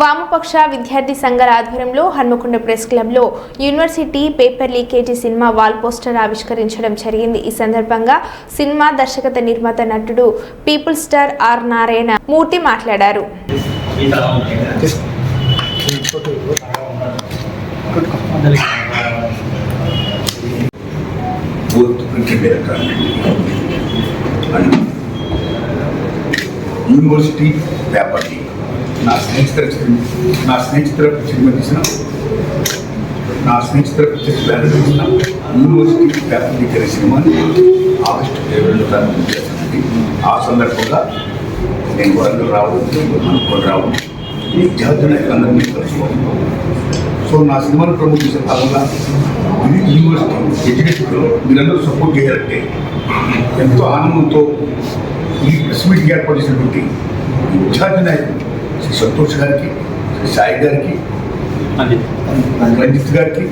వామపక్ష విద్యార్థి సంఘాల ఆధ్వర్యంలో హన్మకొండ ప్రెస్ క్లబ్లో university paper leakage cinema wall poster ఆవిష్కరించడం జరిగింది. ఈ సందర్భంగా సినిమా దర్శకత నిర్మాత నటుడు people star are Narayana Murthy మాట్లాడారు. యూనివర్సిటీ పేపర్ నా స్నేహితుల సినిమా తీసిన యూనివర్సిటీ పేపర్ లీక్ అనే సినిమాని ఆగస్టు 22 ప్రారంభం చేస్తానండి. ఆ సందర్భంగా నేను వరంగల్ రావడం, అనుకోని రావడం, ఈ జాతీయ నాయకులందరినీ కలుసుకోవడం. సో నా సినిమాను ప్రమోట్ చేసే భాగంగా ఇది యూనివర్సిటీ ఎడ్యుకేషన్లో మీరందరూ సపోర్ట్ చేయాలంటే ఎంతో ఆనందంతో ఈ ప్రెస్ మీటింగ్ ఏర్పాటు చేసినటువంటి విద్యార్థి నాయకులు శ్రీ సంతోష్ గారికి, శ్రీ సాయి గారికి, రంజిత్ గారికి,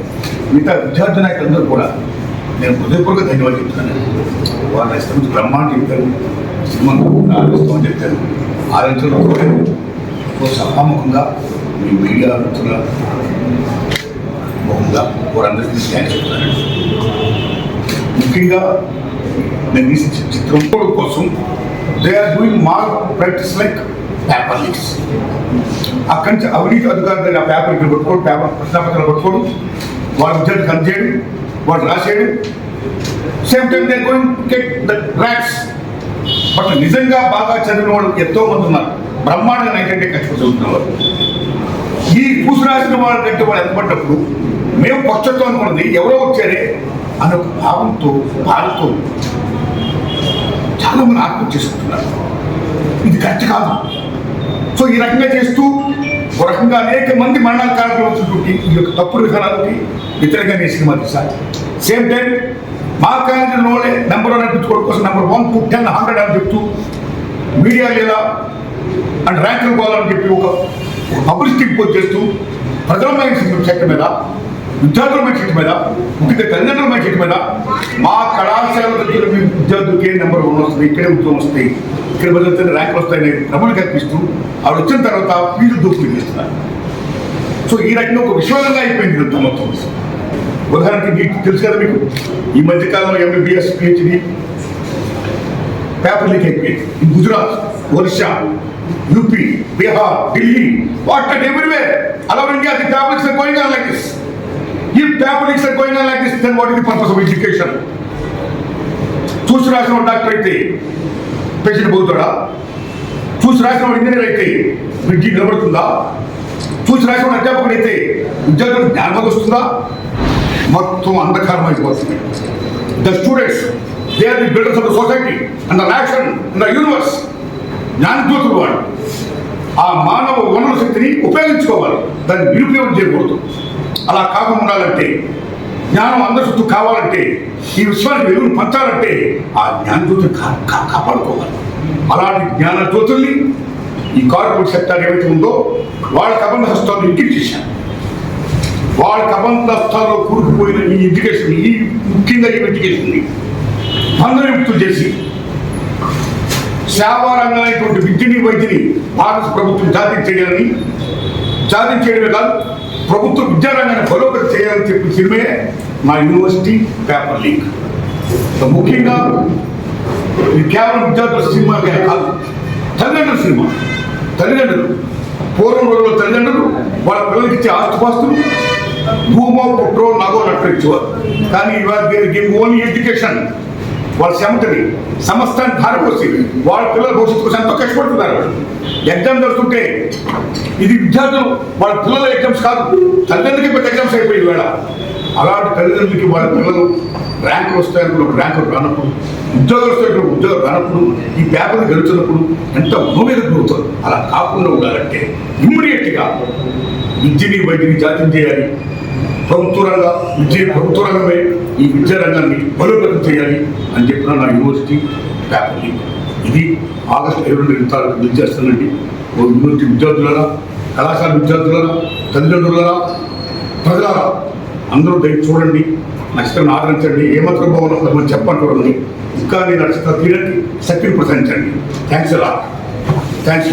మిగతా విద్యార్థి నాయకులందరూ కూడా నేను హృదయపూర్వక ధన్యవాదాలు చెప్తున్నాను. వాళ్ళు ఇష్టం బ్రహ్మాండం చెప్పారు, సినిమాను ఆలోచిస్తామని చెప్పారు. ఆలోచనలో సభాముఖంగా మీ మీడియా మిత్రుల ముఖంగా వారందరికీ థ్యాంక్స్ చెప్తున్నాను. ముఖ్యంగా నేను తీసిన చిత్రం కోసం they are doing malpractice like paper leaks. అక్కడి నుంచి అవినీతి అధికారులు ఆ పేపర్ ఇక్కడ పట్టుకోవడం, పేపర్ ప్రశ్నపత్రాలు పట్టుకోవడం, వాళ్ళ విద్యార్థి కన్ చేయడం, వాళ్ళు రాసేయడం, same time they going get the racks. But నిజంగా బాగా చదివిన వాళ్ళు ఎంతో మంది ఉన్నారు, బ్రహ్మాండంగా 90 కష్టపడి చదువుతున్నారు. ఈ పూసు రాసిన వాళ్ళకంటే వాళ్ళు ఎంతపడ్డప్పుడు మేము పక్షత్వం అనుకున్నది ఎవరో వచ్చారే అనే ఒక భావంతో బాధతో చాలా మంది ఆత్మహత్య చేసుకుంటున్నారు. ఇది కరెక్ట్ కాదు. సో ఈ రకంగా చేస్తూ ఒక రకంగా అనేక మంది మరణాల కారణంగా వచ్చినటువంటి ఈ యొక్క తప్పుడు విధానాలకి వ్యతిరేకంగా ఈ సినిమా తీశారు. సేమ్ టైం మా కాలేజీలోనే నెంబర్ 1 అనిపించుకోవడం కోసం నెంబర్ 1 to 10, 100 అని చెప్తూ మీడియా లేదా అండ్ ర్యాంకులు పోవాలని చెప్పి ఒక పబ్లిసిటీకి పోస్ట్ చేస్తూ ప్రజల మైండ్ సెట్ మీద, విద్యార్థుల మైండ్ సెట్ మీద, ముఖ్యంగా తల్లిదండ్రుల మైండ్ సెట్ మీద మా కళాశాల దగ్గర మీ విద్యార్థులకి నెంబర్ 1 వస్తుంది, ఇక్కడే ఉద్యోగం వస్తాయి, ఇక్కడ బదులుతున్న ర్యాంకులు వస్తాయని ప్రముఖ కల్పిస్తూ ఆవిడ వచ్చిన తర్వాత ఫీజు దోపిడీ చేస్తున్నారు. సో ఈ రకంగా ఒక విశ్వాసంగా అయిపోయింది ఇదంతా మొత్తం. ఉదాహరణకి మీకు తెలుసు కదా, మీకు ఈ మధ్యకాలంలో MBBS PhD పేపర్ లీక్ అయిపోయింది. In Gujarat, Orissa, UP, Bihar, Delhi, what and everywhere. All over India, the paper leaks are going on like this. If paper leaks are going on like this, then what is the purpose of education? చూసి రాసిన doctor అయితే patient పోతాడా? చూసి రాసిన engineer అయితే విద్య నిలబడుతుందా? చూసి రాసిన అధ్యాపకుడు అయితే విద్యార్థులకు జ్ఞానం వస్తుందా? మొత్తం అంధకారం అయిపోతుంది. The students, they are the builders of the society and the nation and the universe. జ్ఞానజ్యోతులు వాడు ఆ మానవ వనరుల శక్తిని ఉపయోగించుకోవాలి, దాన్ని నిరుపయోగం చేయకూడదు. అలా కాకుండా ఉండాలంటే, జ్ఞానం అందరి చుట్టూ కావాలంటే, ఈ విశ్వానికి వెలుగును పంచాలంటే ఆ జ్ఞానజ్యోతిని కాపాడుకోవాలి. అలాంటి జ్ఞానజ్యోతుల్ని ఈ కార్పొరేట్ సెక్టార్ ఏమైతే ఉందో వాళ్ళ కబంధ హస్తాలు ఇంటికి చేశారు. వాళ్ళ కబంధ హస్తాల్లో కూరుకుపోయిన ఈ ఎడ్యుకేషన్, ఈ ముఖ్యంగా ఈ ఎడ్యుకేషన్ని బంధనయుక్తులు చేసి సేవారంగమైనటువంటి విద్యని, వైద్యని భారత ప్రభుత్వం జాతీయం చేయడమే కాదు, ప్రభుత్వ విద్యారంగాన్ని బలోపేతం చేయాలని చెప్పి సినిమే మా యూనివర్సిటీ పేపర్ లీక్. ముఖ్యంగా ఇది కేవలం విద్యార్థుల సినిమా కాదు, తల్లిదండ్రుల సినిమా. తల్లిదండ్రులు పూర్వం రోజుల్లో తల్లిదండ్రులు వాళ్ళ పిల్లలకి ఇచ్చే ఆస్తిపాస్తులు భూమో, పుట్రో, నగో నట్టు ఇచ్చేవారు. కానీ ఇవాళ దీనికి ఓన్లీ ఎడ్యుకేషన్, వాళ్ళ శ్రమతని సమస్తాన్ని ధారపోసి వాళ్ళ పిల్లల భవిష్యత్తు కోసం ఎంతో కష్టపడుతున్నారు. ఎగ్జామ్ జరుగుతుంటే ఇది విద్యార్థులు వాళ్ళ పిల్లల ఎగ్జామ్స్ కాదు, తల్లిదండ్రులకి పెద్ద ఎగ్జామ్స్ అయిపోయి వేళ. అలాంటి తల్లిదండ్రులకి వాళ్ళ పిల్లలు ర్యాంకులు వస్తాయనుకున్నప్పుడు ర్యాంకులు రానప్పుడు, ఉద్యోగాలు వస్తాయనుకున్నప్పుడు ఉద్యోగాలు రానప్పుడు, ఈ పేపర్లు గెలుచున్నప్పుడు ఎంత భూమికి గురవుతుంది. అలా కాకుండా ఉండాలంటే ఇమ్మీడియట్గా విద్యని, వైద్యని జాతీయం చేయాలి. ప్రభుత్వ రంగమే ఈ విద్యారంగాన్ని బలోపేతం చేయాలి అని చెప్పిన నా యూనివర్సిటీ పేపర్ లీక్. ఇది ఆగస్టు 22 తారీఖు విద్యార్థులండి. యూనివర్సిటీ విద్యార్థులరా, కళాశాల విద్యార్థులరా, తల్లిదండ్రులరా, ప్రజలారా అందరూ దయచేసి చూడండి, నక్షత్రాన్ని ఆదరించండి. ఏమాత్రం బాగున్నా చెప్పండి. ఇంకా నేను నక్షత్రం తీరండి, శక్తిని ప్రసరించండి. థ్యాంక్స్ అలా. థ్యాంక్స్.